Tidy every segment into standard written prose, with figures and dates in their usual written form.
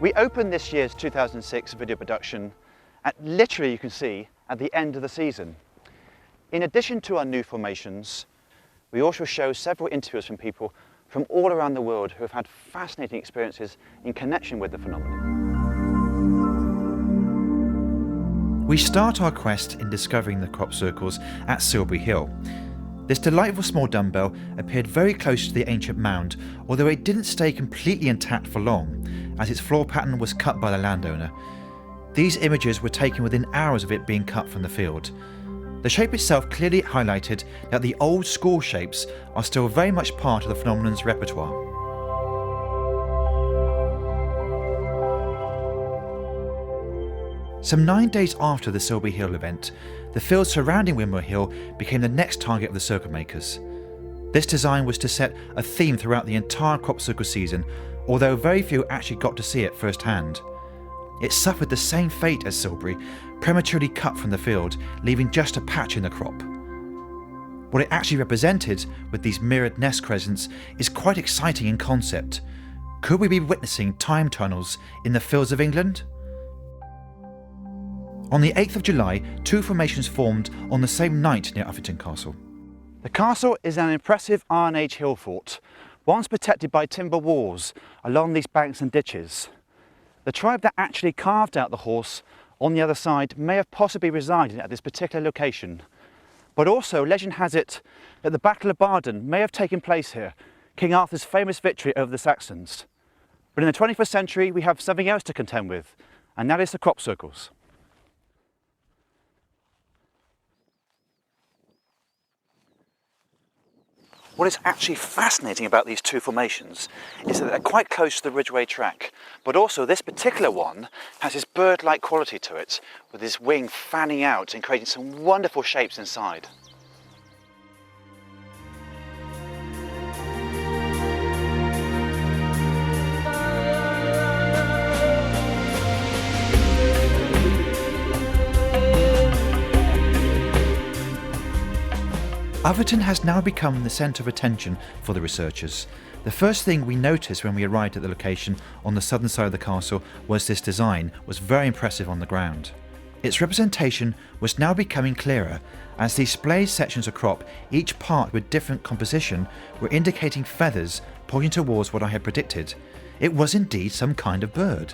We opened this year's 2006 video production at, literally you can see, at the end of the season. In addition to our new formations, we also show several interviews from people from all around the world who have had fascinating experiences in connection with the phenomenon. We start our quest in discovering the crop circles at Silbury Hill. This delightful small dumbbell appeared very close to the ancient mound, although it didn't stay completely intact for long, as its floor pattern was cut by the landowner. These images were taken within hours of it being cut from the field. The shape itself clearly highlighted that the old school shapes are still very much part of the phenomenon's repertoire. Some 9 days after the Silbury Hill event, the field surrounding Wimborne Hill became the next target of the circle makers. This design was to set a theme throughout the entire crop circle season, although very few actually got to see it firsthand. It suffered the same fate as Silbury, prematurely cut from the field, leaving just a patch in the crop. What it actually represented with these mirrored nest crescents is quite exciting in concept. Could we be witnessing time tunnels in the fields of England? On the 8th of July, two formations formed on the same night near Uffington Castle. The castle is an impressive Iron Age hill fort, once protected by timber walls along these banks and ditches. The tribe that actually carved out the horse on the other side may have possibly resided at this particular location. But also legend has it that the Battle of Barden may have taken place here, King Arthur's famous victory over the Saxons. But in the 21st century we have something else to contend with, and that is the crop circles. What is actually fascinating about these two formations is that they're quite close to the Ridgeway track, but also this particular one has this bird-like quality to it, with this wing fanning out and creating some wonderful shapes inside. Uffington has now become the centre of attention for the researchers. The first thing we noticed when we arrived at the location on the southern side of the castle was this design was very impressive on the ground. Its representation was now becoming clearer, as these splayed sections of crop, each part with different composition, were indicating feathers pointing towards what I had predicted. It was indeed some kind of bird.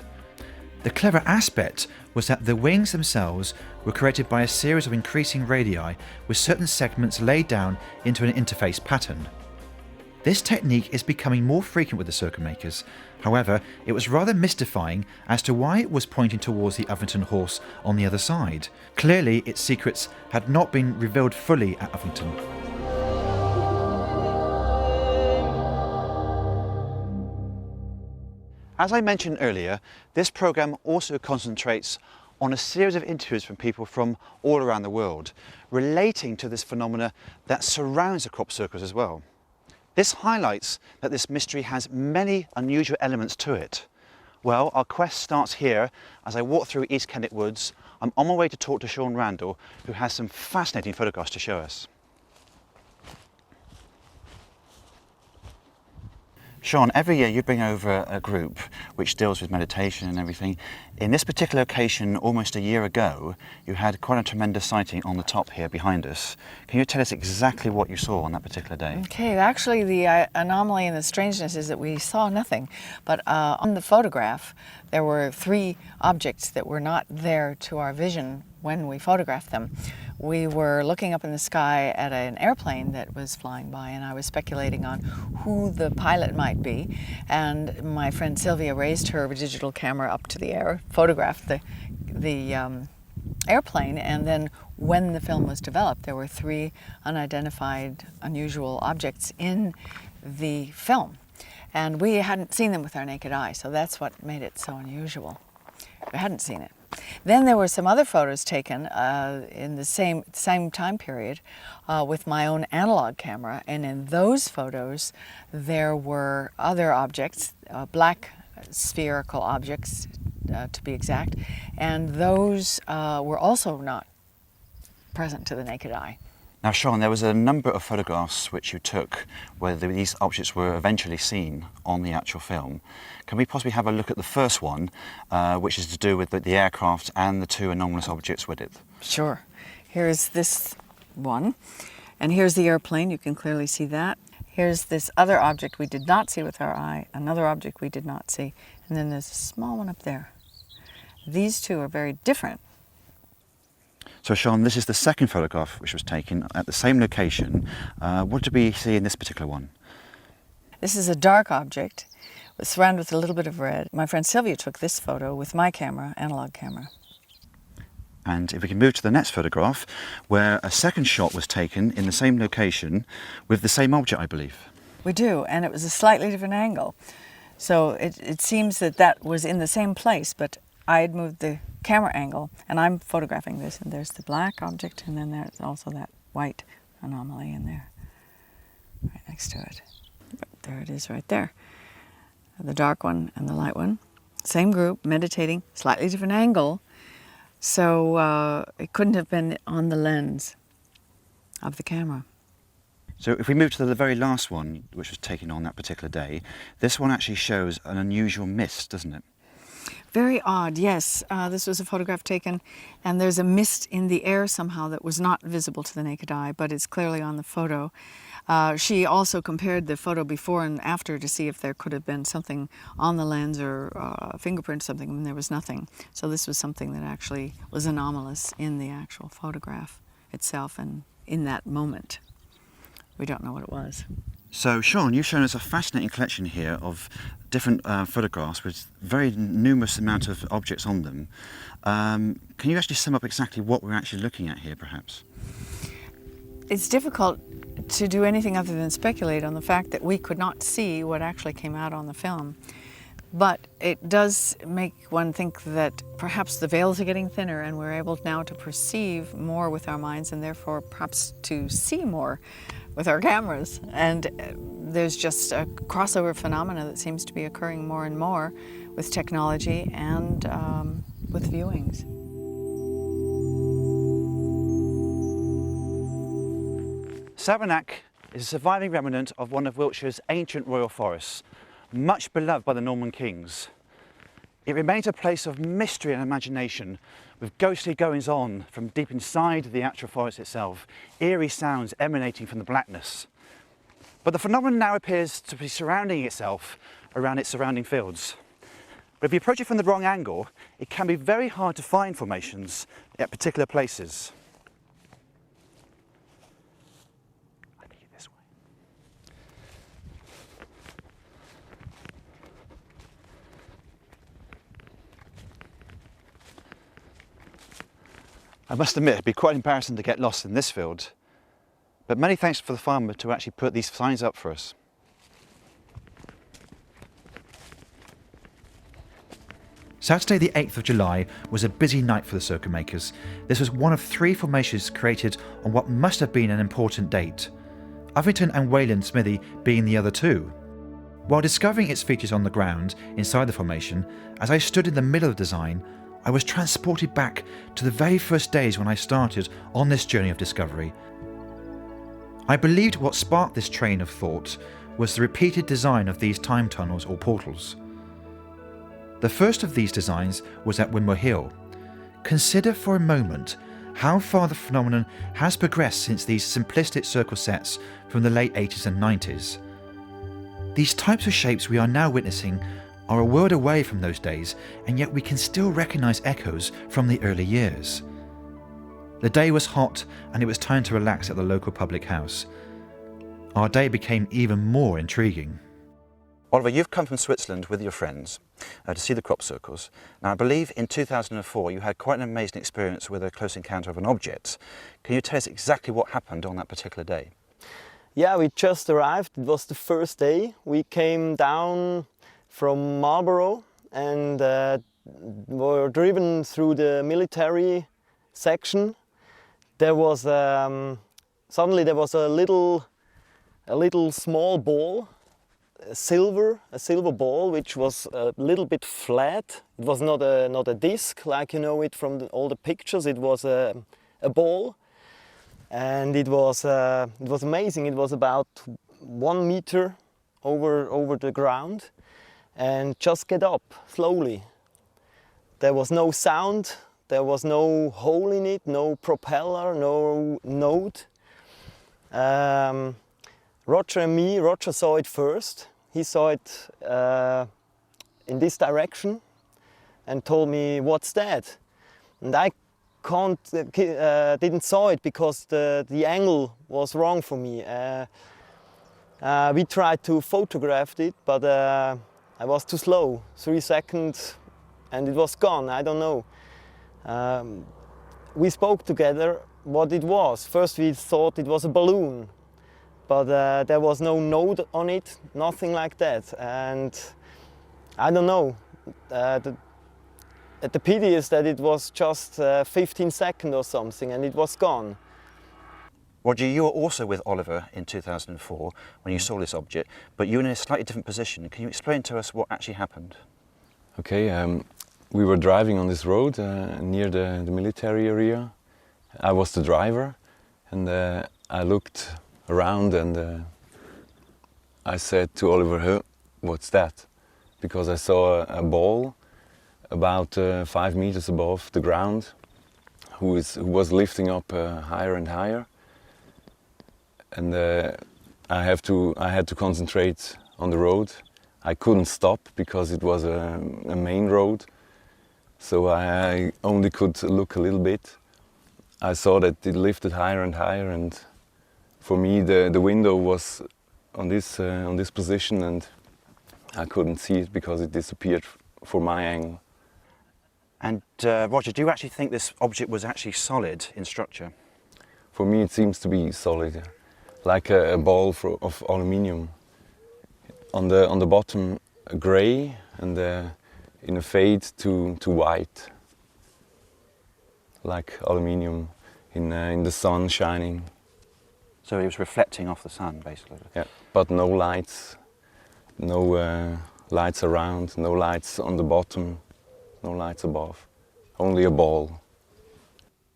The clever aspect was that the wings themselves were created by a series of increasing radii with certain segments laid down into an interface pattern. This technique is becoming more frequent with the circle makers. However, it was rather mystifying as to why it was pointing towards the Uffington horse on the other side. Clearly, its secrets had not been revealed fully at Uffington. As I mentioned earlier, this programme also concentrates on a series of interviews from people from all around the world, relating to this phenomena that surrounds the crop circles as well. This highlights that this mystery has many unusual elements to it. Well, our quest starts here as I walk through East Kennet Woods. I'm on my way to talk to Sean Randall, who has some fascinating photographs to show us. Sean, every year you bring over a group which deals with meditation and everything. In this particular occasion, almost a year ago, you had quite a tremendous sighting on the top here behind us. Can you tell us exactly what you saw on that particular day? Okay, actually the anomaly and the strangeness is that we saw nothing, but on the photograph there were three objects that were not there to our vision when we photographed them. We were looking up in the sky at an airplane that was flying by, and I was speculating on who the pilot might be, and my friend Sylvia raised her digital camera up to the air, photographed the airplane, and then when the film was developed there were three unidentified unusual objects in the film, and we hadn't seen them with our naked eye, so that's what made it so unusual. We hadn't seen it. Then there were some other photos taken in the same time period with my own analog camera, and in those photos there were other objects, black spherical objects to be exact, and those were also not present to the naked eye. Now, Sean, there was a number of photographs which you took where these objects were eventually seen on the actual film. Can we possibly have a look at the first one, which is to do with the aircraft and the two anomalous objects with it? Sure. Here's this one, and here's the airplane. You can clearly see that. Here's this other object we did not see with our eye, another object we did not see, and then there's a small one up there. These two are very different. So, Sean, this is the second photograph which was taken at the same location. What did we see in this particular one? This is a dark object surrounded with a little bit of red. My friend Sylvia took this photo with my camera, analog camera. And if we can move to the next photograph, where a second shot was taken in the same location with the same object, I believe. We do, and it was a slightly different angle. So it seems that that was in the same place, but I had moved the camera angle, and I'm photographing this, and there's the black object, and then there's also that white anomaly in there, right next to it. There it is right there. The dark one and the light one. Same group, meditating, slightly different angle. So it couldn't have been on the lens of the camera. So if we move to the very last one, which was taken on that particular day, this one actually shows an unusual mist, doesn't it? Very odd, yes. This was a photograph taken, and there's a mist in the air somehow that was not visible to the naked eye, but it's clearly on the photo. She also compared the photo before and after to see if there could have been something on the lens or a fingerprint or something, and there was nothing. So this was something that actually was anomalous in the actual photograph itself and in that moment. We don't know what it was. So, Sean, you've shown us a fascinating collection here of different photographs with very numerous amount of objects on them. Can you actually sum up exactly what we're actually looking at here, perhaps? It's difficult to do anything other than speculate on the fact that we could not see what actually came out on the film. But it does make one think that perhaps the veils are getting thinner and we're able now to perceive more with our minds and therefore perhaps to see more with our cameras. And there's just a crossover phenomena that seems to be occurring more and more with technology and with viewings. Saranac is a surviving remnant of one of Wiltshire's ancient royal forests, much beloved by the Norman kings. It remains a place of mystery and imagination, with ghostly goings-on from deep inside the actual forest itself, eerie sounds emanating from the blackness. But the phenomenon now appears to be surrounding itself around its surrounding fields. But if you approach it from the wrong angle, it can be very hard to find formations at particular places. I think it's this way. I must admit, it'd be quite embarrassing to get lost in this field, but many thanks for the farmer to actually put these signs up for us. Saturday the 8th of July was a busy night for the circuit makers. This was one of 3 formations created on what must have been an important date, Ovington and Wayland Smithy being the other 2. While discovering its features on the ground inside the formation, as I stood in the middle of the design, I was transported back to the very first days when I started on this journey of discovery. I believed what sparked this train of thought was the repeated design of these time tunnels or portals. The first of these designs was at Winmore Hill. Consider for a moment how far the phenomenon has progressed since these simplistic circle sets from the late 80s and 90s. These types of shapes we are now witnessing are a world away from those days, and yet we can still recognise echoes from the early years. The day was hot and it was time to relax at the local public house. Our day became even more intriguing. Oliver, you've come from Switzerland with your friends to see the crop circles. Now, I believe in 2004 you had quite an amazing experience with a close encounter of an object. Can you tell us exactly what happened on that particular day? Yeah, we just arrived. It was the first day. We came down from Marlborough and were driven through the military section. There was suddenly there was a little small ball, a silver ball, which was a little bit flat. It was not a disc like you know it from all the pictures. It was a ball, and it was amazing. It was about 1 meter over the ground, and just get up slowly. There was no sound, there was no hole in it, no propeller, no node. Roger saw it first. He saw it in this direction and told me, "What's that?" And I didn't saw it because the angle was wrong for me. We tried to photograph it, but I was too slow. 3 seconds and it was gone. I don't know. We spoke together what it was. First we thought it was a balloon, but there was no node on it, nothing like that. And I don't know. The pity is that it was just 15 seconds or something and it was gone. Roger, you were also with Oliver in 2004 when you saw this object, but you were in a slightly different position. Can you explain to us what actually happened? Okay, we were driving on this road near the military area. I was the driver, and I looked around and I said to Oliver, "Huh, what's that?" Because I saw a ball about 5 meters above the ground who was lifting up higher and higher. And I had to concentrate on the road. I couldn't stop because it was a main road, so I only could look a little bit. I saw that it lifted higher and higher, and for me the window was on this position, and I couldn't see it because it disappeared for my angle. And Roger, do you actually think this object was actually solid in structure? For me it seems to be solid, like a ball of aluminium. On the bottom grey, and in a fade to white, like aluminium in the sun shining. So it was reflecting off the sun, basically. Yeah, but no lights, no lights around, no lights on the bottom, no lights above, only a ball.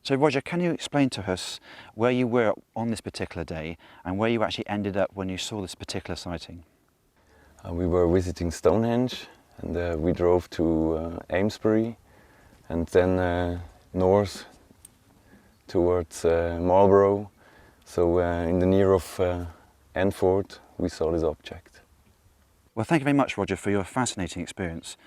So Roger, can you explain to us where you were on this particular day and where you actually ended up when you saw this particular sighting? We were visiting Stonehenge, and we drove to Amesbury, and then north towards Marlborough. So in the near of Enford, we saw this object. Well, thank you very much, Roger, for your fascinating experience.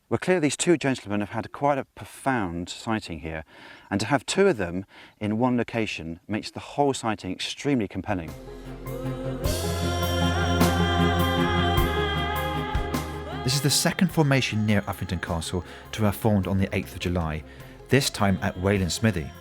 Well, clearly these two gentlemen have had quite a profound sighting here, and to have two of them in one location makes the whole sighting extremely compelling. This is the second formation near Uffington Castle to have formed on the 8th of July, this time at Wayland Smithy.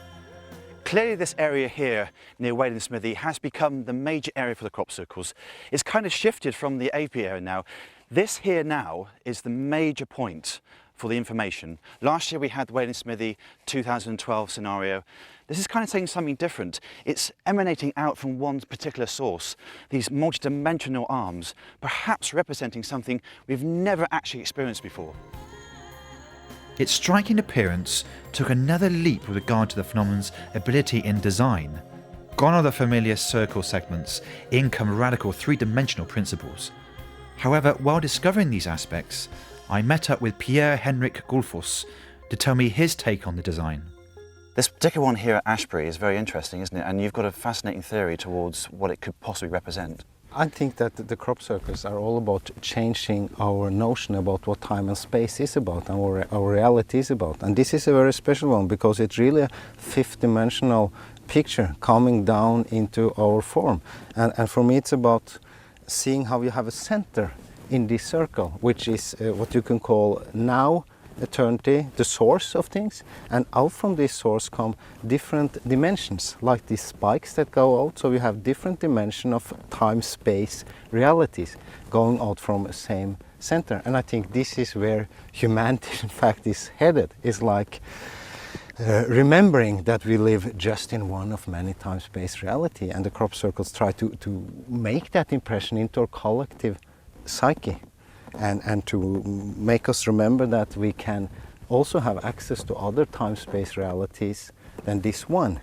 Clearly this area here near Wayland Smithy has become the major area for the crop circles. It's kind of shifted from the apiary area now. This here now is the major point for the information. Last year we had the Wayland Smithy 2012 scenario. This is kind of saying something different. It's emanating out from one particular source, these multi-dimensional arms, perhaps representing something we've never actually experienced before. Its striking appearance took another leap with regard to the phenomenon's ability in design. Gone are the familiar circle segments, in come radical three-dimensional principles. However, while discovering these aspects, I met up with Pierre-Henrik Gullfoss to tell me his take on the design. This particular one here at Ashbury is very interesting, isn't it? And you've got a fascinating theory towards what it could possibly represent. I think that the crop circles are all about changing our notion about what time and space is about and what our reality is about. And this is a very special one because it's really a fifth-dimensional picture coming down into our form. And for me it's about seeing how you have a center in this circle, which is what you can call now eternity, the source of things, and out from this source come different dimensions, like these spikes that go out, so we have different dimension of time-space realities going out from the same center. And I think this is where humanity in fact is headed, is like remembering that we live just in one of many time-space reality, and the crop circles try to make that impression into our collective psyche. And to make us remember that we can also have access to other time-space realities than this one.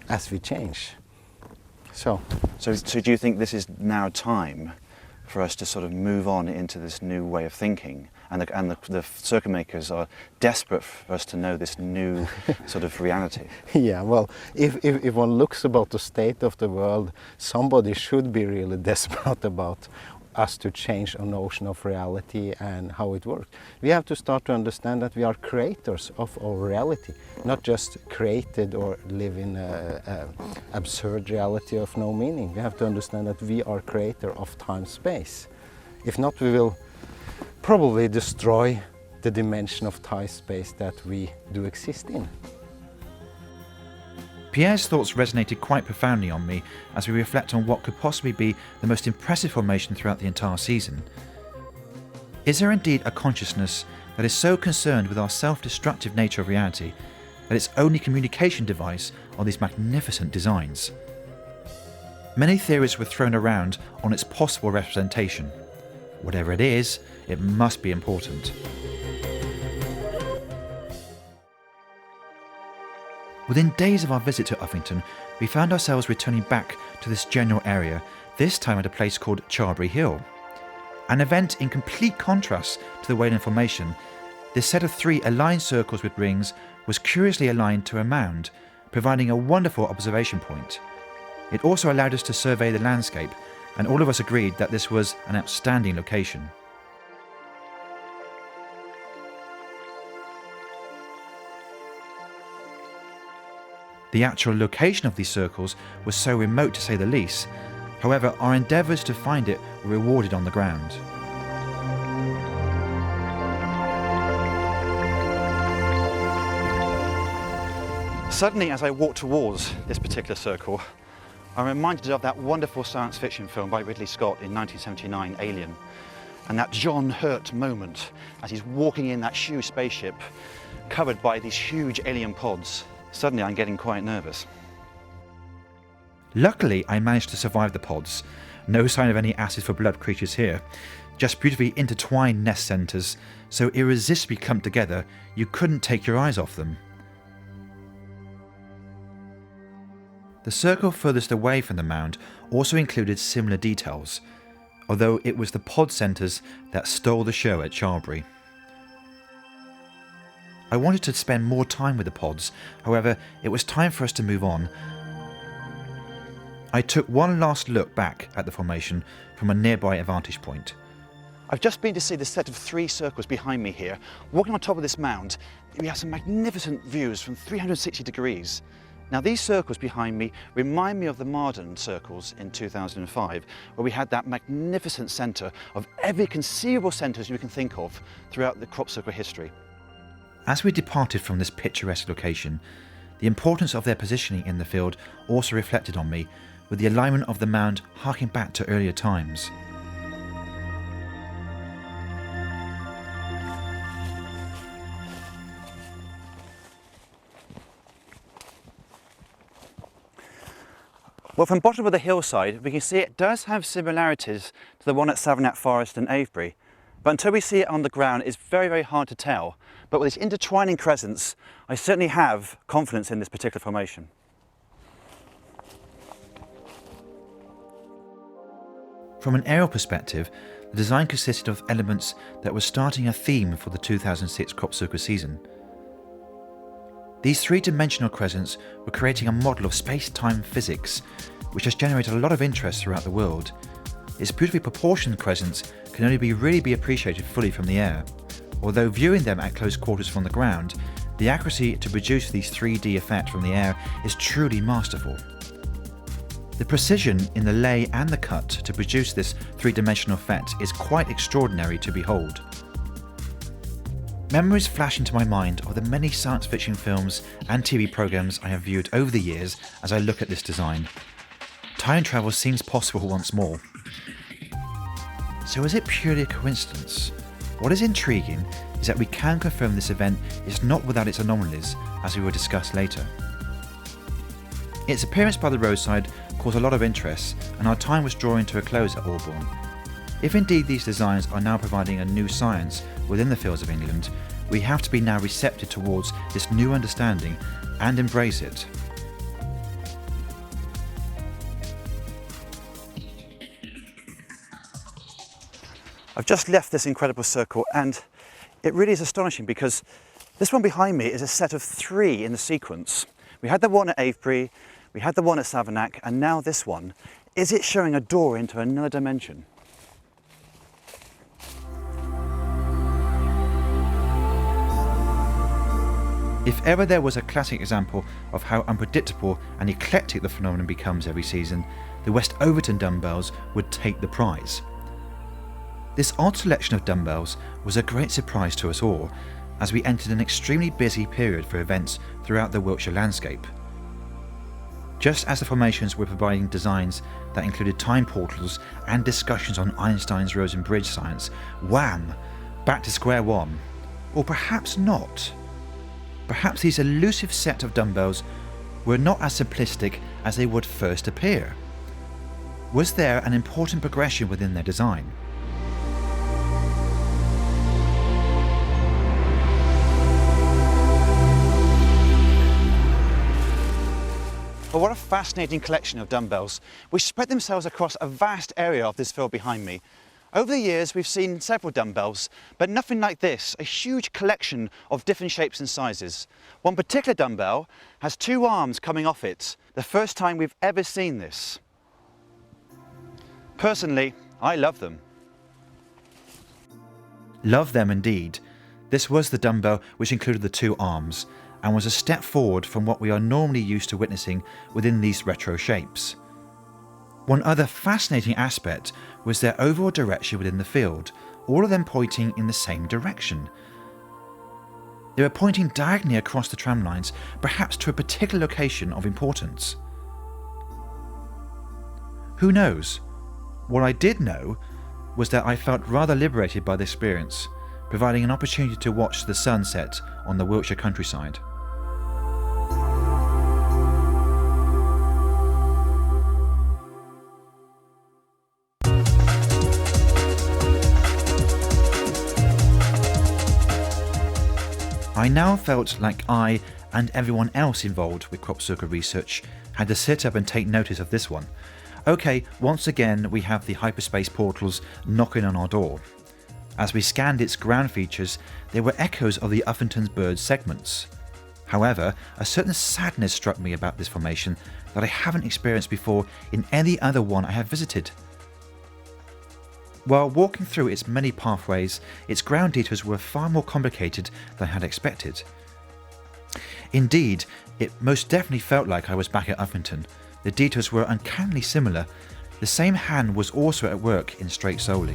as we change. So So do you think this is now time for us to sort of move on into this new way of thinking? And the circuit makers are desperate for us to know this new sort of reality. yeah, well, if one looks about the state of the world, somebody should be really desperate about us to change our notion of reality and how it works. We have to start to understand that we are creators of our reality, not just created or live in an absurd reality of no meaning. We have to understand that we are creator of time-space. If not, we will probably destroy the dimension of time-space that we do exist in. Pierre's thoughts resonated quite profoundly on me as we reflect on what could possibly be the most impressive formation throughout the entire season. Is there indeed a consciousness that is so concerned with our self-destructive nature of reality that its only communication device are these magnificent designs? Many theories were thrown around on its possible representation. Whatever it is, it must be important. Within days of our visit to Uffington, we found ourselves returning back to this general area, this time at a place called Charbury Hill. An event in complete contrast to the Wayland Formation, this set of 3 aligned circles with rings was curiously aligned to a mound, providing a wonderful observation point. It also allowed us to survey the landscape, and all of us agreed that this was an outstanding location. The actual location of these circles was so remote to say the least. However, our endeavours to find it were rewarded on the ground. Suddenly, as I walked towards this particular circle, I'm reminded of that wonderful science fiction film by Ridley Scott in 1979, Alien, and that John Hurt moment as he's walking in that huge spaceship covered by these huge alien pods. Suddenly I'm getting quite nervous. Luckily, I managed to survive the pods. No sign of any acid for blood creatures here. Just beautifully intertwined nest centres, so irresistibly clumped together you couldn't take your eyes off them. The circle furthest away from the mound also included similar details, although it was the pod centres that stole the show at Charbury. I wanted to spend more time with the pods, however, it was time for us to move on. I took one last look back at the formation from a nearby vantage point. I've just been to see the set of 3 circles behind me here. Walking on top of this mound, we have some magnificent views from 360 degrees. Now these circles behind me remind me of the Marden circles in 2005, where we had that magnificent centre of every conceivable centres you can think of throughout the crop circle history. As we departed from this picturesque location, the importance of their positioning in the field also reflected on me, with the alignment of the mound harking back to earlier times. Well, from bottom of the hillside, we can see it does have similarities to the one at Savernake Forest and Avebury. But until we see it on the ground, it's very, very hard to tell. But with its intertwining crescents, I certainly have confidence in this particular formation. From an aerial perspective, the design consisted of elements that were starting a theme for the 2006 crop circle season. These 3-dimensional crescents were creating a model of space-time physics, which has generated a lot of interest throughout the world. Its beautifully proportioned crescents can only really be appreciated fully from the air, although viewing them at close quarters from the ground, the accuracy to produce these 3D effects from the air is truly masterful. The precision in the lay and the cut to produce this 3-dimensional effect is quite extraordinary to behold. Memories flash into my mind of the many science fiction films and TV programs I have viewed over the years as I look at this design. Time travel seems possible once more. So is it purely a coincidence? What is intriguing is that we can confirm this event is not without its anomalies, as we will discuss later. Its appearance by the roadside caused a lot of interest, and our time was drawing to a close at Albourne. If indeed these designs are now providing a new science within the fields of England, we have to be now receptive towards this new understanding and embrace it. I've just left this incredible circle and it really is astonishing because this one behind me is a set of 3 in the sequence. We had the one at Avebury, we had the one at Savernake, and now this one. Is it showing a door into another dimension? If ever there was a classic example of how unpredictable and eclectic the phenomenon becomes every season, the West Overton dumbbells would take the prize. This odd selection of dumbbells was a great surprise to us all, as we entered an extremely busy period for events throughout the Wiltshire landscape. Just as the formations were providing designs that included time portals and discussions on Einstein's Rosen Bridge science, wham! Back to square one. Or perhaps not. Perhaps these elusive set of dumbbells were not as simplistic as they would first appear. Was there an important progression within their design? Well, what a fascinating collection of dumbbells, which spread themselves across a vast area of this field behind me. Over the years, we've seen several dumbbells, but nothing like this, a huge collection of different shapes and sizes. One particular dumbbell has 2 arms coming off it, the first time we've ever seen this. Personally, I love them. Love them indeed. This was the dumbbell which included the 2 arms, and was a step forward from what we are normally used to witnessing within these retro shapes. One other fascinating aspect was their overall direction within the field, all of them pointing in the same direction. They were pointing diagonally across the tram lines, perhaps to a particular location of importance. Who knows? What I did know was that I felt rather liberated by the experience, providing an opportunity to watch the sunset on the Wiltshire countryside. I now felt like I and everyone else involved with crop circle research had to sit up and take notice of this one. Okay, once again we have the hyperspace portals knocking on our door. As we scanned its ground features, they were echoes of the Uffington's bird segments. However, a certain sadness struck me about this formation that I haven't experienced before in any other one I have visited. While walking through its many pathways, its ground details were far more complicated than I had expected. Indeed, it most definitely felt like I was back at Uffington. The details were uncannily similar. The same hand was also at work in Strait Soley.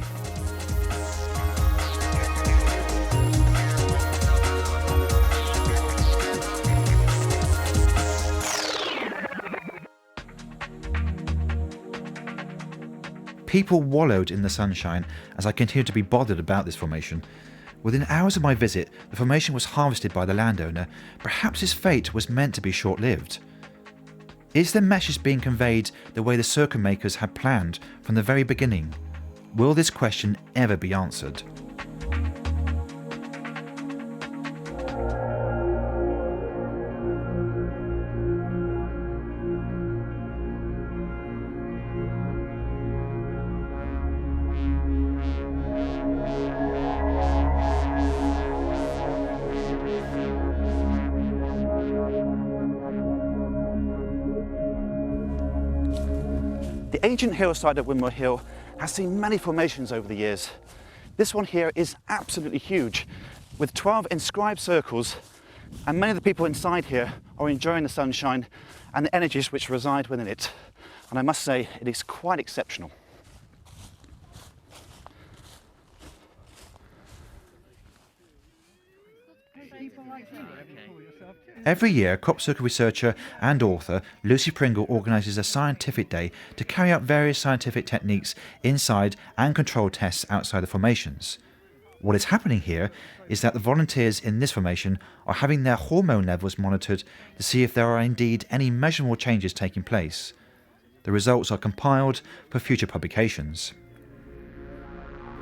People wallowed in the sunshine as I continued to be bothered about this formation. Within hours of my visit, the formation was harvested by the landowner. Perhaps his fate was meant to be short-lived. Is the message being conveyed the way the circle makers had planned from the very beginning? Will this question ever be answered? The ancient hillside of Wimwell Hill has seen many formations over the years. This one here is absolutely huge, with 12 inscribed circles, and many of the people inside here are enjoying the sunshine and the energies which reside within it. And I must say, it is quite exceptional. Every year, crop circle researcher and author Lucy Pringle organises a scientific day to carry out various scientific techniques inside and control tests outside the formations. What is happening here is that the volunteers in this formation are having their hormone levels monitored to see if there are indeed any measurable changes taking place. The results are compiled for future publications.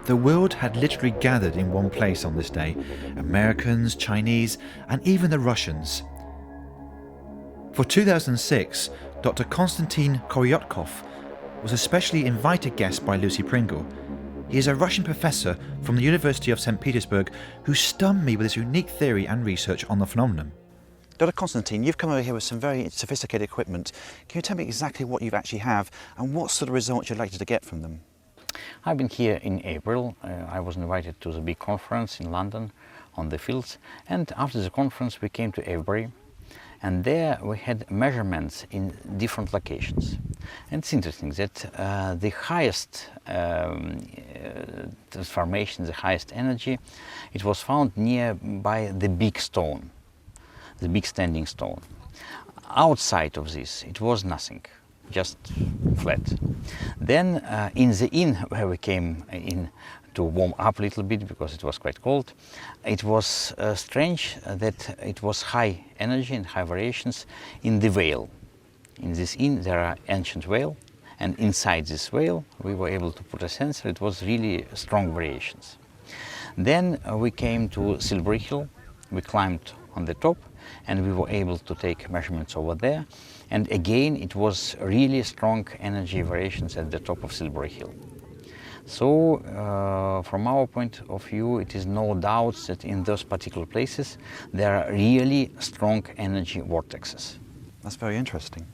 The world had literally gathered in one place on this day: Americans, Chinese, and even the Russians. For 2006, Dr. Konstantin Koryotkov was a specially invited guest by Lucy Pringle. He is a Russian professor from the University of St. Petersburg who stunned me with his unique theory and research on the phenomenon. Dr. Konstantin, you've come over here with some very sophisticated equipment. Can you tell me exactly what you actually have and what sort of results you're likely to get from them? I've been here in April. I was invited to the big conference in London on the fields, and after the conference we came to Avebury, and there we had measurements in different locations. And it's interesting that the highest transformation, the highest energy, it was found nearby the big stone, the big standing stone. Outside of this it was nothing, just flat. Then in the inn where we came in to warm up a little bit because it was quite cold, it was strange that it was high energy and high variations in the whale. In this inn there are ancient whale, and inside this whale we were able to put a sensor. It was really strong variations. Then we came to Silbury Hill, we climbed on the top and we were able to take measurements over there, and again it was really strong energy variations at the top of Silbury Hill. So from our point of view, it is no doubt that in those particular places there are really strong energy vortexes. That's very interesting.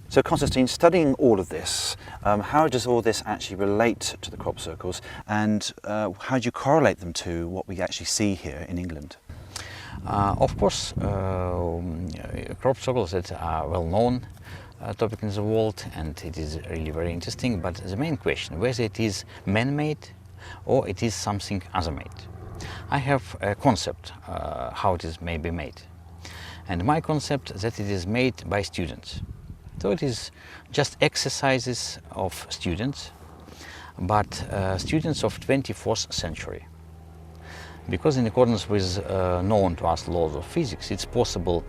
So Konstantin, studying all of this, how does all this actually relate to the crop circles, and how do you correlate them to what we actually see here in England? Of course, crop circles that are well known topic in the world, and it is really very interesting, but the main question, whether it is man-made or it is something other-made. I have a concept how it is maybe made, and my concept that it is made by students. So it is just exercises of students, but students of 24th century. Because in accordance with known to us laws of physics, it's possible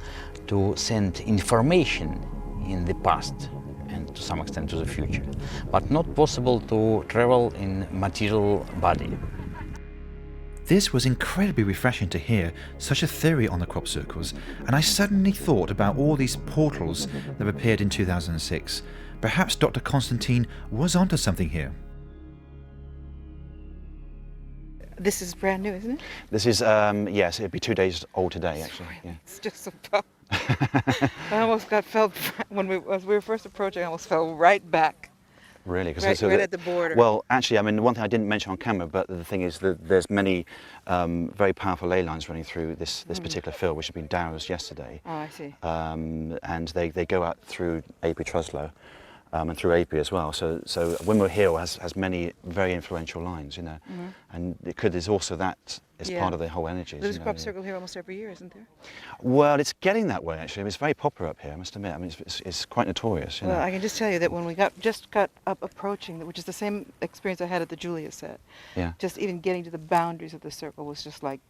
to send information in the past and to some extent to the future, but not possible to travel in material body. This was incredibly refreshing to hear such a theory on the crop circles, and I suddenly thought about all these portals that appeared in 2006. Perhaps Dr. Konstantin was onto something here. This is brand new, isn't it? This is, yes, it'd be 2 days old today, actually. Yeah. It's just about. I almost got fell as we were first approaching. I almost fell right back. Really? Right at the border. Well, actually, I mean, the one thing I didn't mention on camera, but the thing is that there's many very powerful ley lines running through this particular field, which have been dowsed yesterday. Oh, I see. And they go out through Avebury Truslow and through Avebury as well. So Wimmer Hill has many very influential lines, you know, and there's also that is part of the whole energies. There's a crop circle here almost every year, isn't there? Well, it's getting that way actually. It's very popular up here, I must admit. I mean, it's quite notorious. You Well, know? I can just tell you that when we just got up approaching, which is the same experience I had at the Julia set. Yeah. Just even getting to the boundaries of the circle was just like,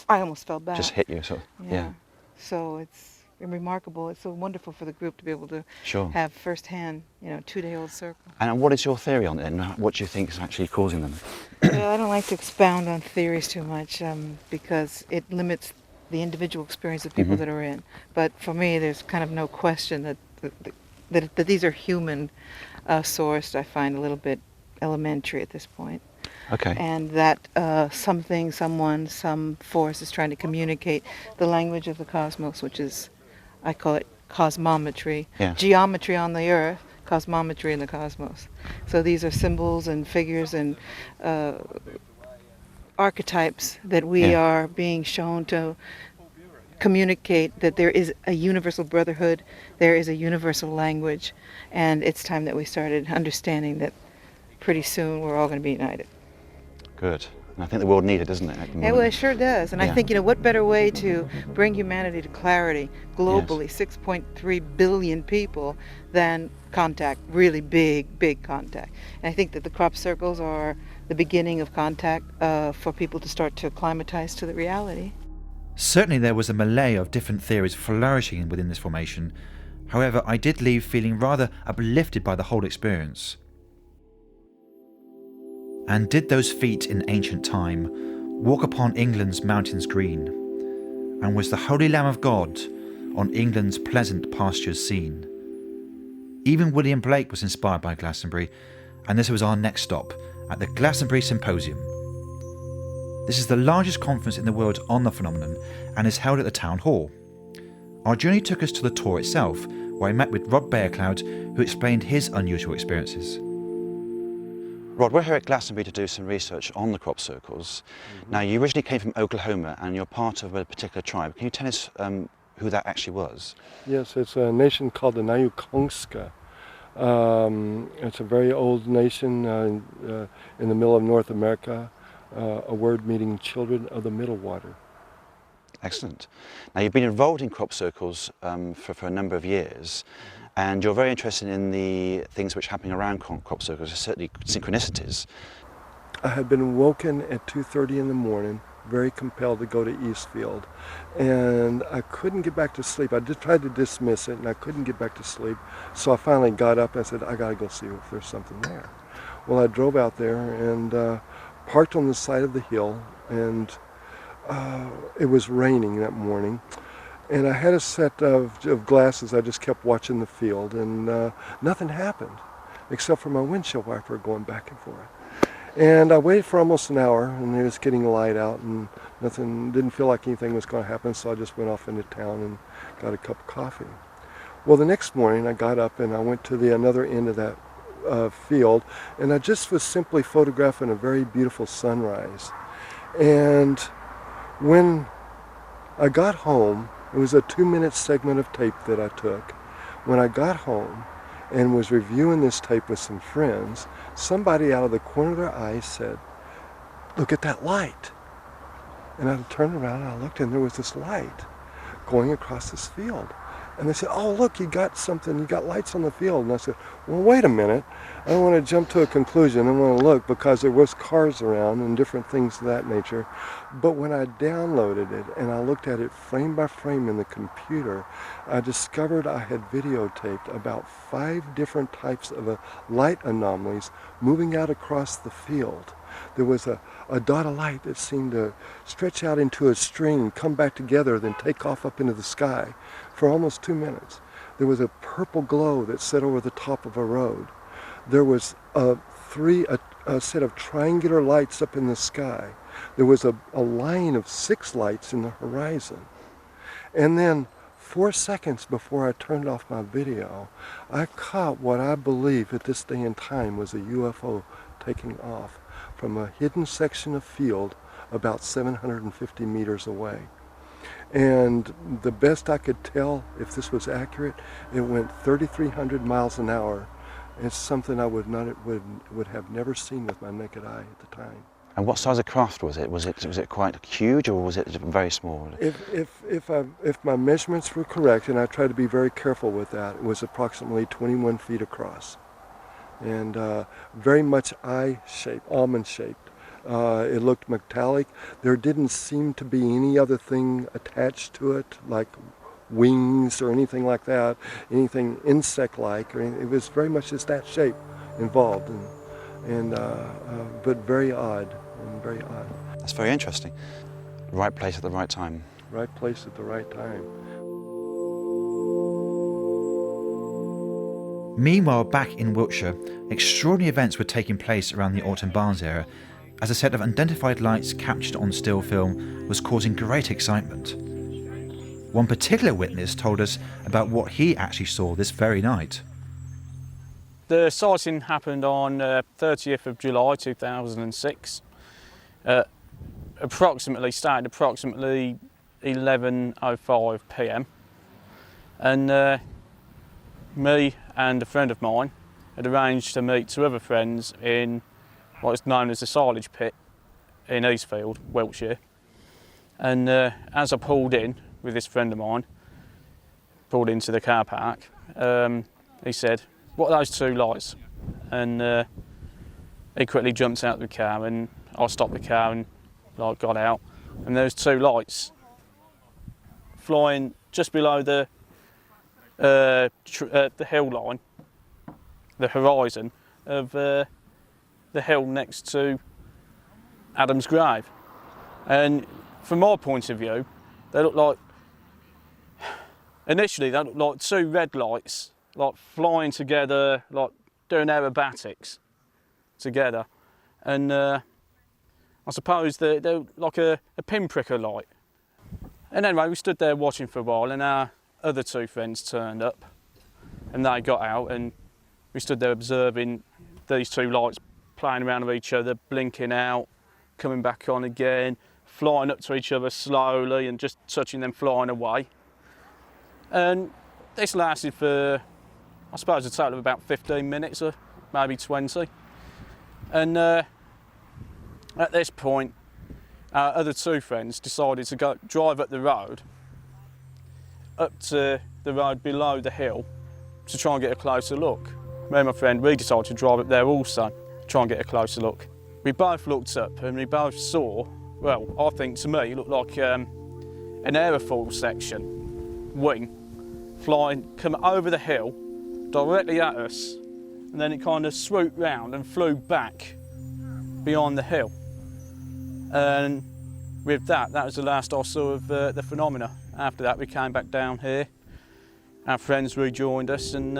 I almost fell back. Just hit you, sort of. Yeah. So it's remarkable. It's so wonderful for the group to be able to Sure. have firsthand, 2-day-old circle. And what is your theory on it, and what do you think is actually causing them? Well, I don't like to expound on theories too much because it limits the individual experience of people that are in. But for me, there's kind of no question that these are human sourced. I find a little bit elementary at this point. Okay. And that something, someone, some force is trying to communicate the language of the cosmos, which is, I call it cosmometry. Yeah. Geometry on the earth, cosmometry in the cosmos. So these are symbols and figures and archetypes that we are being shown to communicate that there is a universal brotherhood, there is a universal language, and it's time that we started understanding that pretty soon we're all going to be united. Good. And I think the world needs it, doesn't it? At the Yeah, well, it moment? sure does. And I Yeah. think, what better way to bring humanity to clarity globally, 6.3 billion people, than contact, really big contact. And I think that the crop circles are the beginning of contact for people to start to acclimatize to the reality. Certainly there was a melee of different theories flourishing within this formation. However, I did leave feeling rather uplifted by the whole experience. And did those feet in ancient time walk upon England's mountains green? And was the Holy Lamb of God on England's pleasant pastures seen? Even William Blake was inspired by Glastonbury, and this was our next stop at the Glastonbury Symposium. This is the largest conference in the world on the phenomenon and is held at the Town Hall. Our journey took us to the tour itself, where I met with Rod Bearcloud, who explained his unusual experiences. Rod, we're here at Glastonbury to do some research on the crop circles. Now, you originally came from Oklahoma and you're part of a particular tribe. Can you tell us who that actually was? Yes, it's a nation called the Nayukongska. It's a very old nation in the middle of North America, a word meaning children of the middle water. Excellent. Now, you've been involved in crop circles for a number of years, and you're very interested in the things which are happening around crop circles, certainly synchronicities. I had been woken at 2:30 in the morning, very compelled to go to Eastfield, and I couldn't get back to sleep. I just tried to dismiss it, and I couldn't get back to sleep, so I finally got up and I said, I gotta go see if there's something there. Well, I drove out there and parked on the side of the hill, and it was raining that morning, and I had a set of glasses. I just kept watching the field, and nothing happened except for my windshield wiper going back and forth. And I waited for almost an hour, and it was getting light out, and nothing, didn't feel like anything was going to happen, so I just went off into town and got a cup of coffee. Well, the next morning I got up and I went to the another end of that field, and I just was simply photographing a very beautiful sunrise. And when I got home, it was a 2-minute segment of tape that I took. When I got home and was reviewing this tape with some friends, somebody out of the corner of their eye said, "Look at that light." And I turned around and I looked, and there was this light going across this field. And they said, "Oh, look, you got something, you got lights on the field." And I said, "Well, wait a minute. I don't want to jump to a conclusion. I want to look," because there was cars around and different things of that nature. But when I downloaded it and I looked at it frame by frame in the computer, I discovered I had videotaped about 5 different types of light anomalies moving out across the field. There was a dot of light that seemed to stretch out into a string, come back together, then take off up into the sky for almost 2 minutes. There was a purple glow that set over the top of a road. There was a set of triangular lights up in the sky. There was a line of 6 lights in the horizon. And then 4 seconds before I turned off my video, I caught what I believe at this day and time was a UFO taking off from a hidden section of field about 750 meters away. And the best I could tell, if this was accurate, it went 3,300 miles an hour. It's something I would have never seen with my naked eye at the time. And what size of craft was it? Was it quite huge, or was it very small? If my measurements were correct, and I tried to be very careful with that, it was approximately 21 feet across, and very much eye-shaped, almond-shaped. It looked metallic. There didn't seem to be any other thing attached to it, like wings or anything like that, anything insect-like. It was very much just that shape involved, but very odd, and very odd. That's very interesting. Right place at the right time. Right place at the right time. Meanwhile, back in Wiltshire, extraordinary events were taking place around the Alton Barnes area, as a set of unidentified lights captured on still film was causing great excitement. One particular witness told us about what he actually saw this very night. The sighting happened on 30th of July 2006. Started approximately 11:05 p.m. And me and a friend of mine had arranged to meet 2 other friends in what is known as the silage pit in Eastfield, Wiltshire. And as I pulled in with this friend of mine, pulled into the car park, he said, "What are those 2 lights?" And he quickly jumped out of the car, and I stopped the car and got out, and there was 2 lights flying just below the hill line, the horizon of the hill next to Adam's grave. And from my point of view, they looked like, initially they looked like 2 red lights, flying together, doing aerobatics. together. And I suppose they're like a pinpricker light. And anyway, we stood there watching for a while, and our other two friends turned up, and they got out, and we stood there observing these two lights playing around with each other, blinking out, coming back on again, flying up to each other slowly and just touching them flying away. And this lasted for, I suppose, a total of about 15 minutes or maybe 20. And at this point, our other two friends decided to drive up the road, up to the road below the hill, to try and get a closer look. Me and my friend, we decided to drive up there also, to try and get a closer look. We both looked up and we both saw, well, I think to me, it looked like an aerofoil section wing flying, come over the hill, directly at us, and then it kind of swooped round and flew back beyond the hill. And with that was the last I saw of the phenomena. After that, we came back down here. Our friends rejoined us, and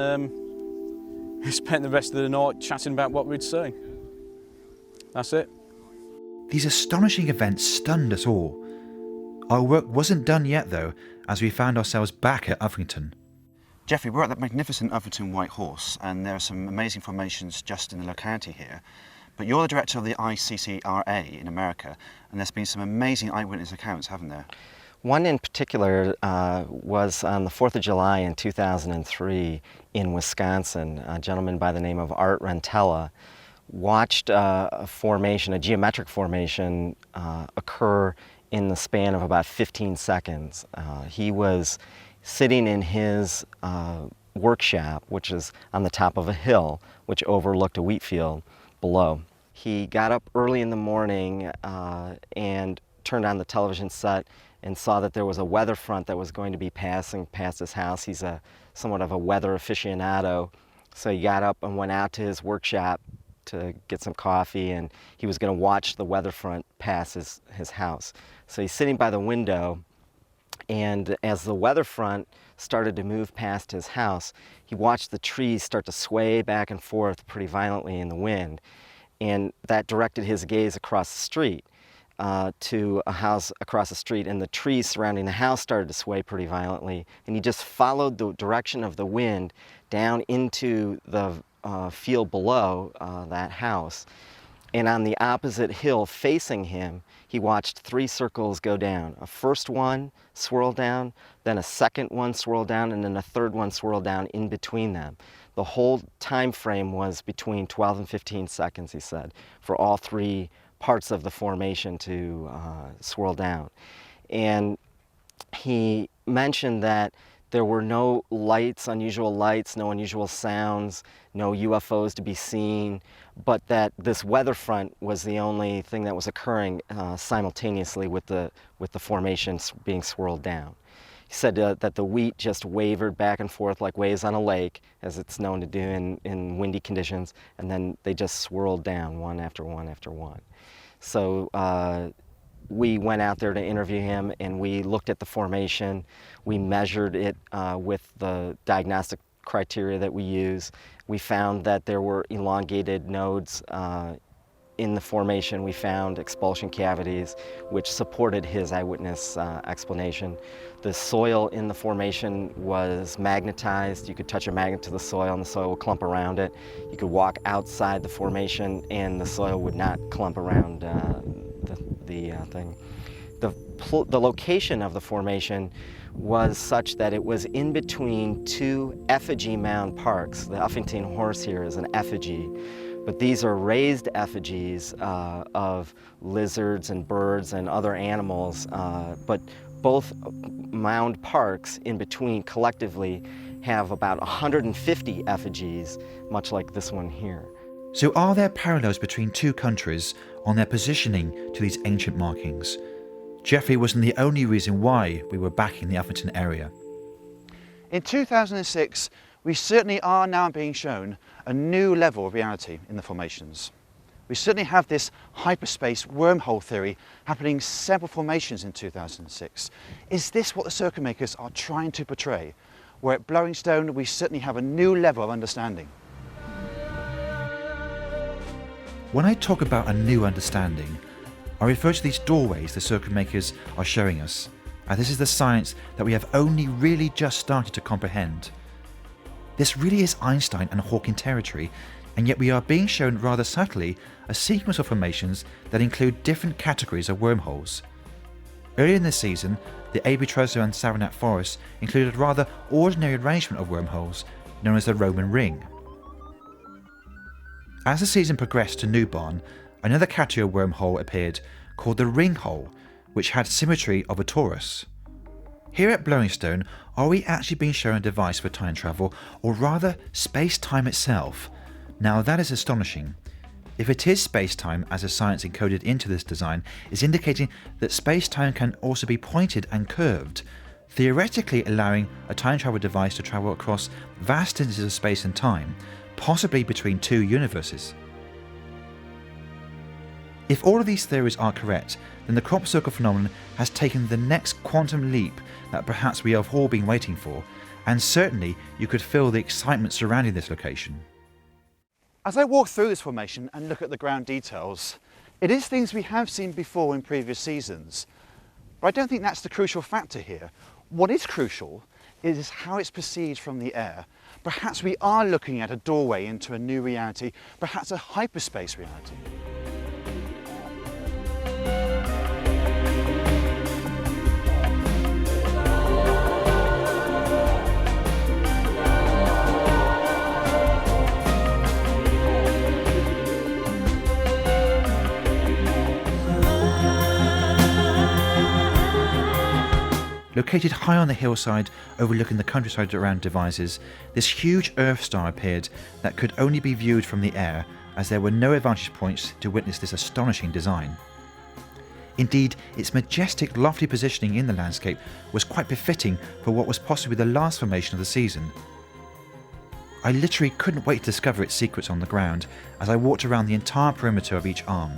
we spent the rest of the night chatting about what we'd seen. That's it. These astonishing events stunned us all. Our work wasn't done yet, though, as we found ourselves back at Uffington. Jeffrey, we're at that magnificent Uffington White Horse, and there are some amazing formations just in the locality here. But you're the director of the ICCRA in America, and there's been some amazing eyewitness accounts, haven't there? One in particular was on the 4th of July in 2003 in Wisconsin. A gentleman by the name of Art Rentella watched a formation, a geometric formation, occur in the span of about 15 seconds. He was sitting in his workshop, which is on the top of a hill, which overlooked a wheat field below. He got up early in the morning and turned on the television set and saw that there was a weather front that was going to be passing past his house. He's somewhat of a weather aficionado, so he got up and went out to his workshop to get some coffee, and he was going to watch the weather front pass his house. So he's sitting by the window, and as the weather front started to move past his house, he watched the trees start to sway back and forth pretty violently in the wind, and that directed his gaze across the street to a house across the street, and the trees surrounding the house started to sway pretty violently, and he just followed the direction of the wind down into the field below that house. And on the opposite hill facing him, he watched 3 circles go down. A first one swirl down, then a second one swirl down, and then a third one swirl down in between them. The whole time frame was between 12 and 15 seconds, he said, for all 3 parts of the formation to swirl down. And he mentioned that there were no lights, unusual lights, no unusual sounds, no UFOs to be seen, but that this weather front was the only thing that was occurring simultaneously with the formation being swirled down. He said that the wheat just wavered back and forth like waves on a lake, as it's known to do in windy conditions, and then they just swirled down one after one after one. So we went out there to interview him, and we looked at the formation. We measured it with the diagnostic criteria that we use. We found that there were elongated nodes in the formation. We found expulsion cavities, which supported his eyewitness explanation. The soil in the formation was magnetized. You could touch a magnet to the soil, and the soil would clump around it. You could walk outside the formation, and the soil would not clump around the thing. The location of the formation was such that it was in between 2 effigy mound parks. The Uffington horse here is an effigy, but these are raised effigies of lizards and birds and other animals, but both mound parks in between collectively have about 150 effigies, much like this one here. So are there parallels between 2 countries on their positioning to these ancient markings? Jeffrey wasn't the only reason why we were back in the Uffington area. In 2006, we certainly are now being shown a new level of reality in the formations. We certainly have this hyperspace wormhole theory happening in several formations in 2006. Is this what the circuit makers are trying to portray? Where at Blowing Stone, we certainly have a new level of understanding. When I talk about a new understanding, I refer to these doorways the circuit makers are showing us, as this is the science that we have only really just started to comprehend. This really is Einstein and Hawking territory, and yet we are being shown rather subtly a sequence of formations that include different categories of wormholes. Earlier in the season, the Abruzzo and Savernake forests included a rather ordinary arrangement of wormholes known as the Roman ring. As the season progressed to Newbarn, another category of wormhole appeared called the ring hole, which had symmetry of a torus. Here at Blowingstone, are we actually being shown a device for time travel, or rather space-time itself? Now that is astonishing. If it is space-time as a science encoded into this design is indicating that space-time can also be pointed and curved, theoretically allowing a time travel device to travel across vast distances of space and time, possibly between two universes. If all of these theories are correct, then the crop circle phenomenon has taken the next quantum leap that perhaps we have all been waiting for, and certainly you could feel the excitement surrounding this location. As I walk through this formation and look at the ground details, it is things we have seen before in previous seasons. But I don't think that's the crucial factor here. What is crucial is how it's perceived from the air. Perhaps we are looking at a doorway into a new reality, perhaps a hyperspace reality. Located high on the hillside overlooking the countryside around Devizes, this huge Earth star appeared that could only be viewed from the air, as there were no vantage points to witness this astonishing design. Indeed, its majestic, lofty positioning in the landscape was quite befitting for what was possibly the last formation of the season. I literally couldn't wait to discover its secrets on the ground as I walked around the entire perimeter of each arm.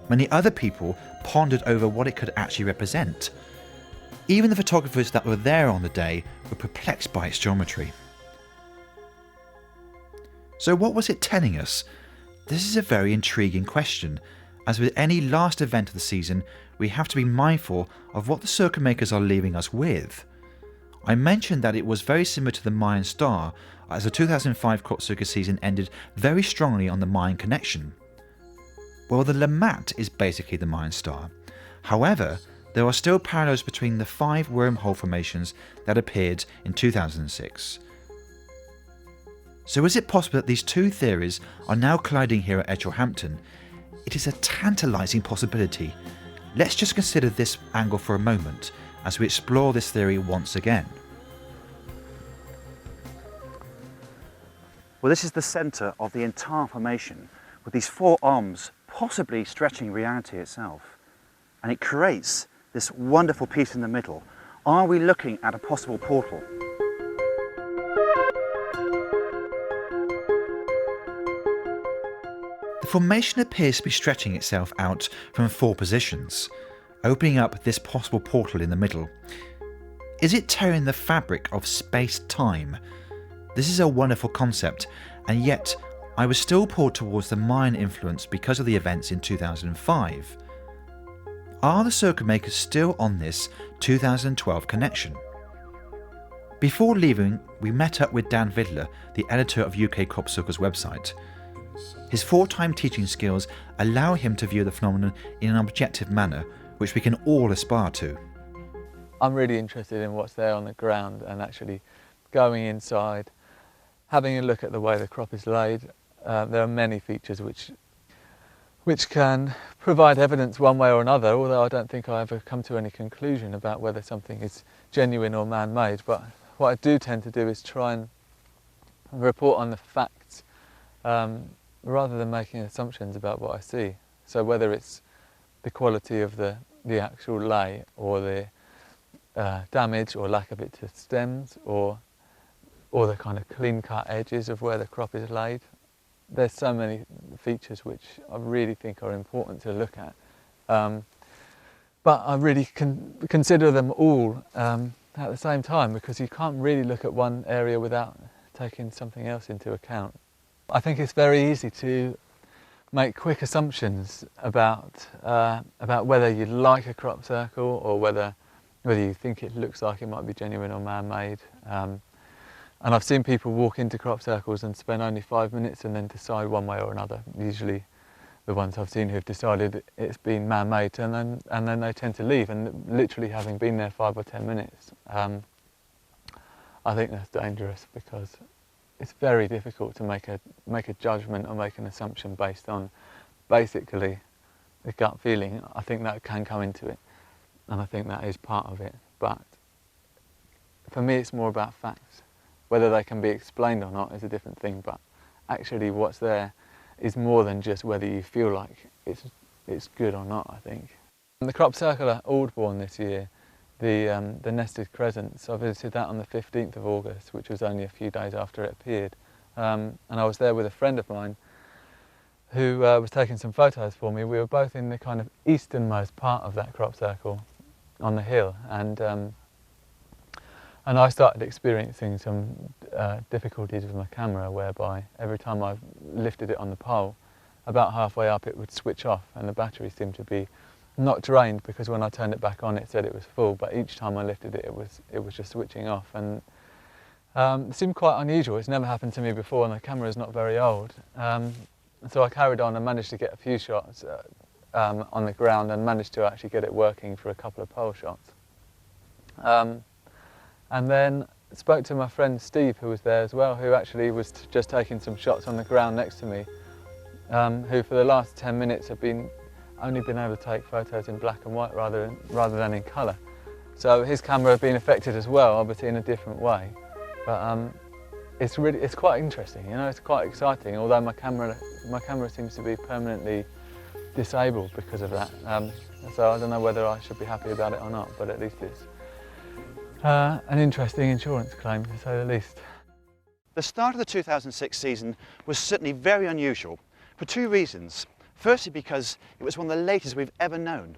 Many other people pondered over what it could actually represent. Even the photographers that were there on the day were perplexed by its geometry. So what was it telling us? This is a very intriguing question. As with any last event of the season, we have to be mindful of what the circuit makers are leaving us with. I mentioned that it was very similar to the Mayan star, as the 2005 crop circuit season ended very strongly on the Mayan connection. Well, the Lammat is basically the Mayan star. However, there are still parallels between the 5 wormhole formations that appeared in 2006. So is it possible that these two theories are now colliding here at Edgeworthhampton? It is a tantalising possibility. Let's just consider this angle for a moment as we explore this theory once again. Well, this is the centre of the entire formation, with these 4 arms possibly stretching reality itself. And it creates this wonderful piece in the middle. Are we looking at a possible portal? The formation appears to be stretching itself out from 4 positions, opening up this possible portal in the middle. Is it tearing the fabric of space-time? This is a wonderful concept, and yet I was still pulled towards the Mayan influence because of the events in 2005. Are the circuit makers still on this 2012 connection? Before leaving, we met up with Dan Vidler, the editor of UK Crop Circle's website. His 4-time teaching skills allow him to view the phenomenon in an objective manner, which we can all aspire to. I'm really interested in what's there on the ground and actually going inside, having a look at the way the crop is laid. There are many features which can provide evidence one way or another, although I don't think I ever come to any conclusion about whether something is genuine or man-made. But what I do tend to do is try and report on the facts rather than making assumptions about what I see. So whether it's the quality of the actual lay, or the damage or lack of it to stems, or the kind of clean-cut edges of where the crop is laid. There's so many features which I really think are important to look at. But I really consider them all at the same time, because you can't really look at one area without taking something else into account. I think it's very easy to make quick assumptions about whether you like a crop circle or whether you think it looks like it might be genuine or man-made. And I've seen people walk into crop circles and spend only 5 minutes and then decide one way or another. Usually the ones I've seen who've decided it's been man-made and then they tend to leave, and literally having been there 5 or 10 minutes. I think that's dangerous because it's very difficult to make a judgment or make an assumption based on basically the gut feeling. I think that can come into it, and I think that is part of it. But for me, it's more about facts. Whether they can be explained or not is a different thing, but actually what's there is more than just whether you feel like it's good or not, I think. And the crop circle at Aldbourne this year, the nested crescents, I visited that on the 15th of August, which was only a few days after it appeared. And I was there with a friend of mine who was taking some photos for me. We were both in the kind of easternmost part of that crop circle on the hill, and I started experiencing some difficulties with my camera, whereby every time I lifted it on the pole, about halfway up it would switch off, and the battery seemed to be not drained, because when I turned it back on it said it was full, but each time I lifted it, it was just switching off. And it seemed quite unusual. It's never happened to me before, and the camera is not very old. So I carried on and managed to get a few shots on the ground, and managed to actually get it working for a couple of pole shots. And then spoke to my friend Steve, who was there as well, who actually was just taking some shots on the ground next to me, who for the last 10 minutes had only been able to take photos in black and white rather than in colour. So his camera had been affected as well, obviously in a different way. But it's quite interesting, you know, it's quite exciting, although my camera seems to be permanently disabled because of that. So I don't know whether I should be happy about it or not, but at least it's an interesting insurance claim, to say the least. The start of the 2006 season was certainly very unusual for two reasons. Firstly, because it was one of the latest we've ever known.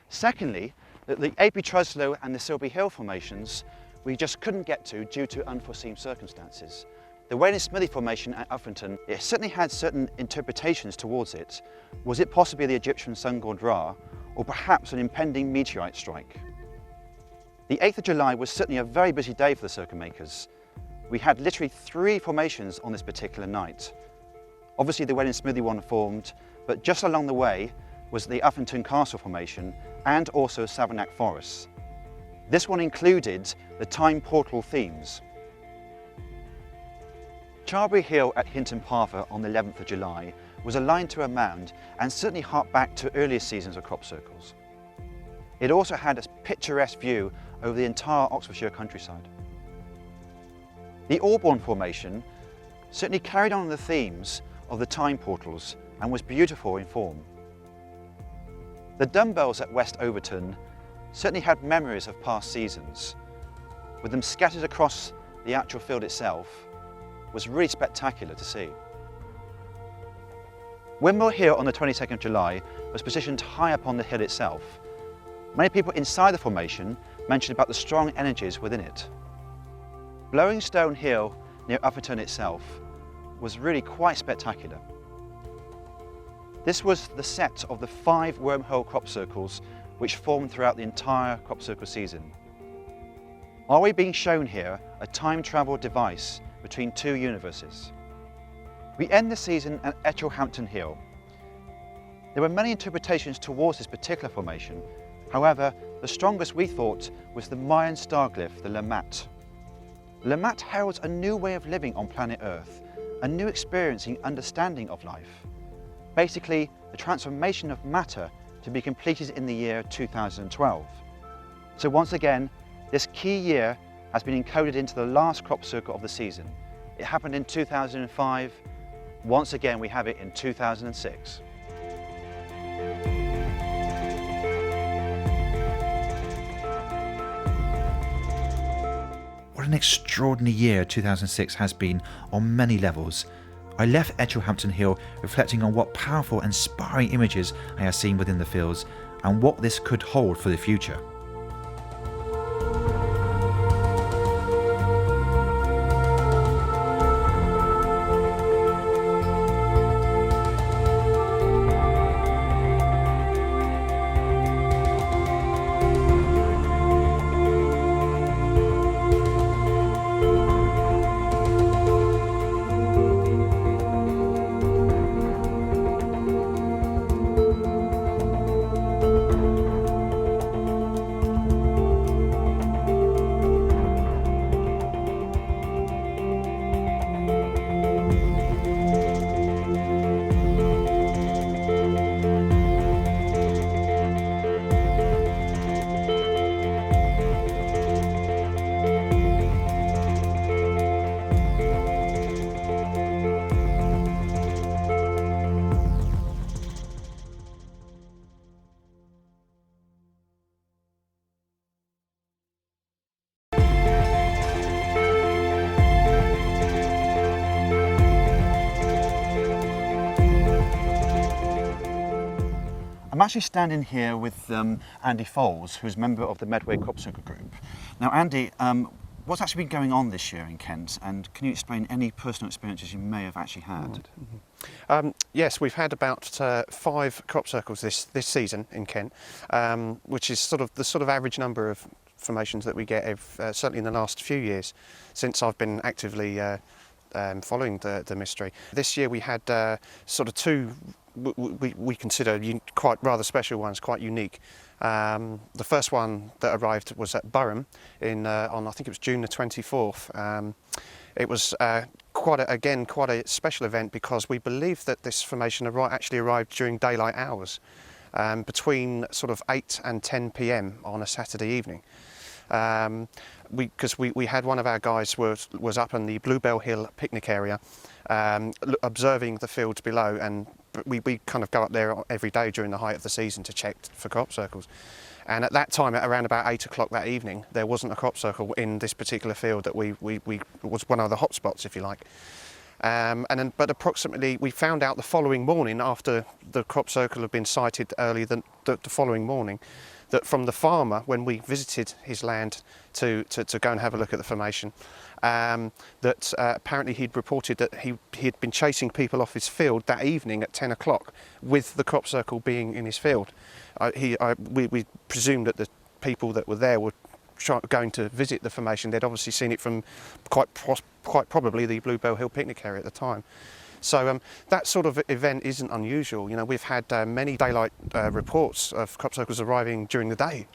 Secondly, that the AP Truslow and the Silby Hill formations we just couldn't get to due to unforeseen circumstances. The Wayne and Smithy formation at Uffington, it certainly had certain interpretations towards it. Was it possibly the Egyptian sun god Ra, or perhaps an impending meteorite strike? The 8th of July was certainly a very busy day for the circuit makers. We had literally 3 formations on this particular night. Obviously the Wayne and Smithy one formed, but just along the way was the Uffington Castle formation and also Savernake Forest. This one included the time portal themes. Charbury Hill at Hinton Parva on the 11th of July was aligned to a mound and certainly harked back to earlier seasons of crop circles. It also had a picturesque view over the entire Oxfordshire countryside. The Aldbourne formation certainly carried on the themes of the time portals and was beautiful in form. The dumbbells at West Overton certainly had memories of past seasons. With them scattered across the actual field itself, was really spectacular to see. Wimble Hill on the 22nd of July was positioned high up on the hill itself. Many people inside the formation mentioned about the strong energies within it. Blowing Stone Hill near Uffington itself was really quite spectacular. This was the set of the 5 wormhole crop circles which formed throughout the entire crop circle season. Are we being shown here a time travel device between 2 universes? We end the season at Etchelhampton Hill. There were many interpretations towards this particular formation. However, the strongest we thought was the Mayan star glyph, the Lammat. Lammat heralds a new way of living on planet Earth, a new experiencing understanding of life. Basically, the transformation of matter to be completed in the year 2012. So once again, this key year has been encoded into the last crop circle of the season. It happened in 2005. Once again, we have it in 2006. What an extraordinary year 2006 has been on many levels. I left Etchelhampton Hill reflecting on what powerful, inspiring images I have seen within the fields and what this could hold for the future. actually standing here with Andy Foles, who's a member of the Medway Crop Circle Group. Now, Andy, what's actually been going on this year in Kent, and can you explain any personal experiences you may have actually had? Yes, we've had about 5 crop circles this season in Kent, which is the sort of average number of formations that we get certainly in the last few years since I've been actively following the mystery. This year we had sort of 2 we consider quite rather special ones, quite unique. The first one that arrived was at Burham on I think it was June the 24th. It was quite a special event because we believe that this formation actually arrived during daylight hours, between sort of 8 and 10 p.m. on a Saturday evening. Because we had one of our guys was up in the Bluebell Hill picnic area, observing the fields below, and we kind of go up there every day during the height of the season to check for crop circles. And at that time, at around about 8 o'clock that evening, there wasn't a crop circle in this particular field that we was one of the hot spots, if you like. But approximately, we found out the following morning, after the crop circle had been sighted early the following morning, that from the farmer, when we visited his land to go and have a look at the formation, that apparently he'd reported that he had been chasing people off his field that evening at 10 o'clock with the crop circle being in his field. We presumed that the people that were there were going to visit the formation. They'd obviously seen it from quite probably the Bluebell Hill picnic area at the time. So that sort of event isn't unusual. You know, we've had many daylight reports of crop circles arriving during the day.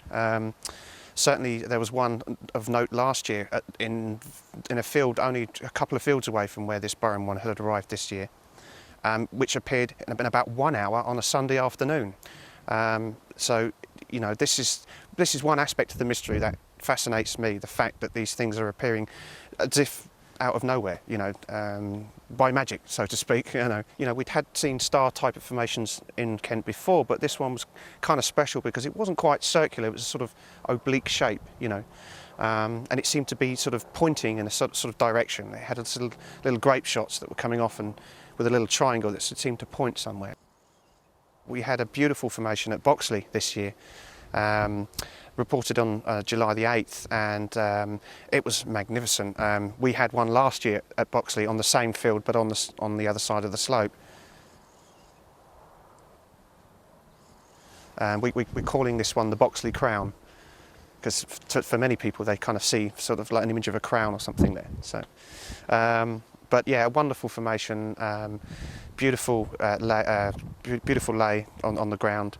Certainly there was one of note last year in a field only a couple of fields away from where this Burham one had arrived this year, which appeared in about 1 hour on a Sunday afternoon. So, you know, this is one aspect of the mystery that fascinates me, the fact that these things are appearing as if out of nowhere, you know, by magic, so to speak. You know, we'd seen star type of formations in Kent before, but this one was kind of special because it wasn't quite circular. It was a sort of oblique shape, you know, and it seemed to be sort of pointing in a sort of direction. It had little grape shots that were coming off, and with a little triangle that seemed to point somewhere. We had a beautiful formation at Boxley this year, reported on July the 8th, and it was magnificent. We had one last year at Boxley on the same field, but on the other side of the slope. We're calling this one the Boxley Crown, because for many people they kind of see sort of like an image of a crown or something there. So, but yeah, a wonderful formation, beautiful lay on the ground.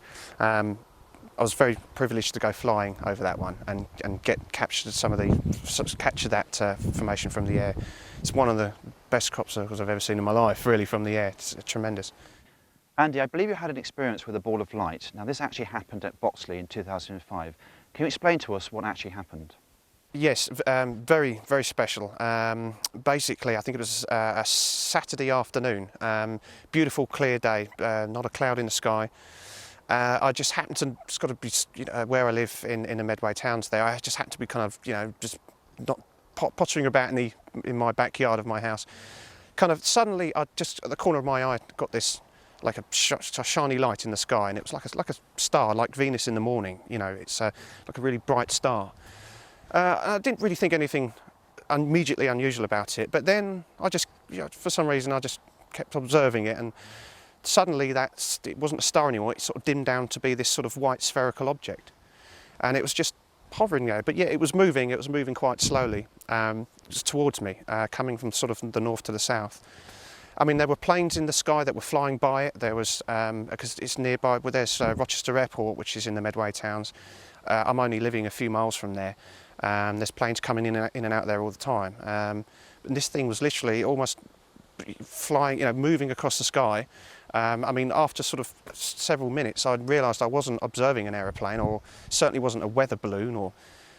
I was very privileged to go flying over that one and capture that formation from the air. It's one of the best crop circles I've ever seen in my life, really, from the air. It's tremendous. Andy, I believe you had an experience with a ball of light. Now, this actually happened at Boxley in 2005. Can you explain to us what actually happened? Yes, very, very special. Basically, I think it was a Saturday afternoon, beautiful clear day, not a cloud in the sky. I just happened to, it's got to be, you know, where I live in the Medway towns there, I just happened to be kind of, you know, just not pottering about in my backyard of my house. Kind of suddenly, I just, at the corner of my eye, got this, like a shiny light in the sky, and it was like a star, like Venus in the morning, you know, it's like a really bright star. I didn't really think anything immediately unusual about it, but then I just, you know, for some reason, I just kept observing it, and suddenly it wasn't a star anymore. It sort of dimmed down to be this sort of white spherical object, and it was just hovering there. But yeah, it was moving quite slowly just towards me, coming from sort of the north to the south. I mean, there were planes in the sky that were flying by it. There was, because it's nearby, well, there's Rochester Airport, which is in the Medway towns. I'm only living a few miles from there. There's planes coming in and out there all the time. And this thing was literally almost flying, you know, moving across the sky. I mean, after sort of several minutes, I realised I wasn't observing an aeroplane, or certainly wasn't a weather balloon, or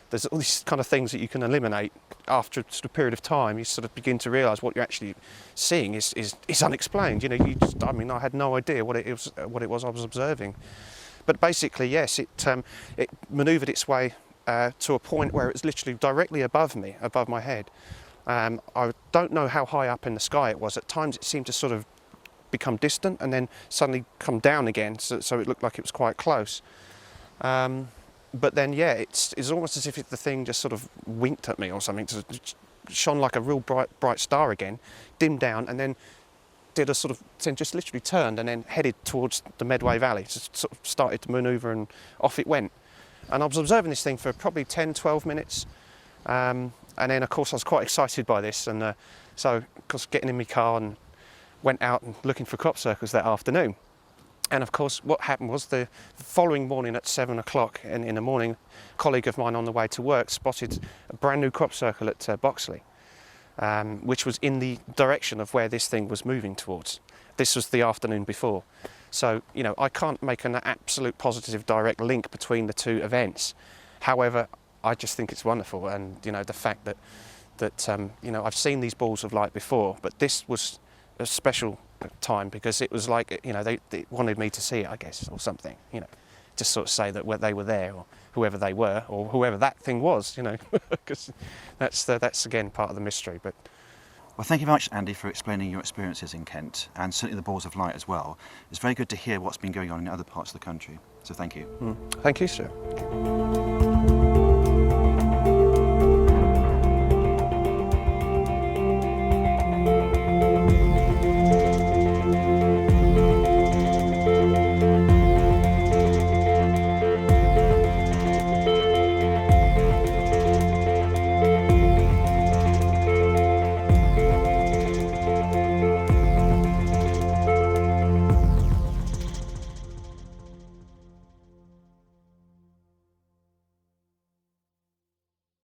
there's all these kind of things that you can eliminate after a sort of period of time. You sort of begin to realise what you're actually seeing is unexplained. You know, I mean, I had no idea what it was I was observing. But basically, yes, it manoeuvred its way to a point where it was literally directly above me, above my head. I don't know how high up in the sky it was. At times it seemed to sort of become distant and then suddenly come down again, so it looked like it was quite close. But then, yeah, it's almost as if the thing just sort of winked at me or something. It shone like a real bright star again, dimmed down, and then did a sort of, just literally turned and then headed towards the Medway Valley. Just sort of started to manoeuvre and off it went. And I was observing this thing for probably 10, 12 minutes. And then, of course, I was quite excited by this. And so, of course, getting in my car and went out and looking for crop circles that afternoon. And of course, what happened was the following morning at 7 o'clock in the morning, a colleague of mine on the way to work spotted a brand new crop circle at Boxley, which was in the direction of where this thing was moving towards. This was the afternoon before. So, you know, I can't make an absolute positive direct link between the two events. However, I just think it's wonderful. And, you know, the fact that you know, I've seen these balls of light before, but this was a special time because it was like, you know, they wanted me to see it, I guess, or something, you know, just sort of say that they were there, or whoever they were, or whoever that thing was, you know, because that's again part of the mystery. But Well, thank you very much, Andy, for explaining your experiences in Kent, and certainly the balls of light as well. It's very good to hear what's been going on in other parts of the country, so thank you. Thank you, sir.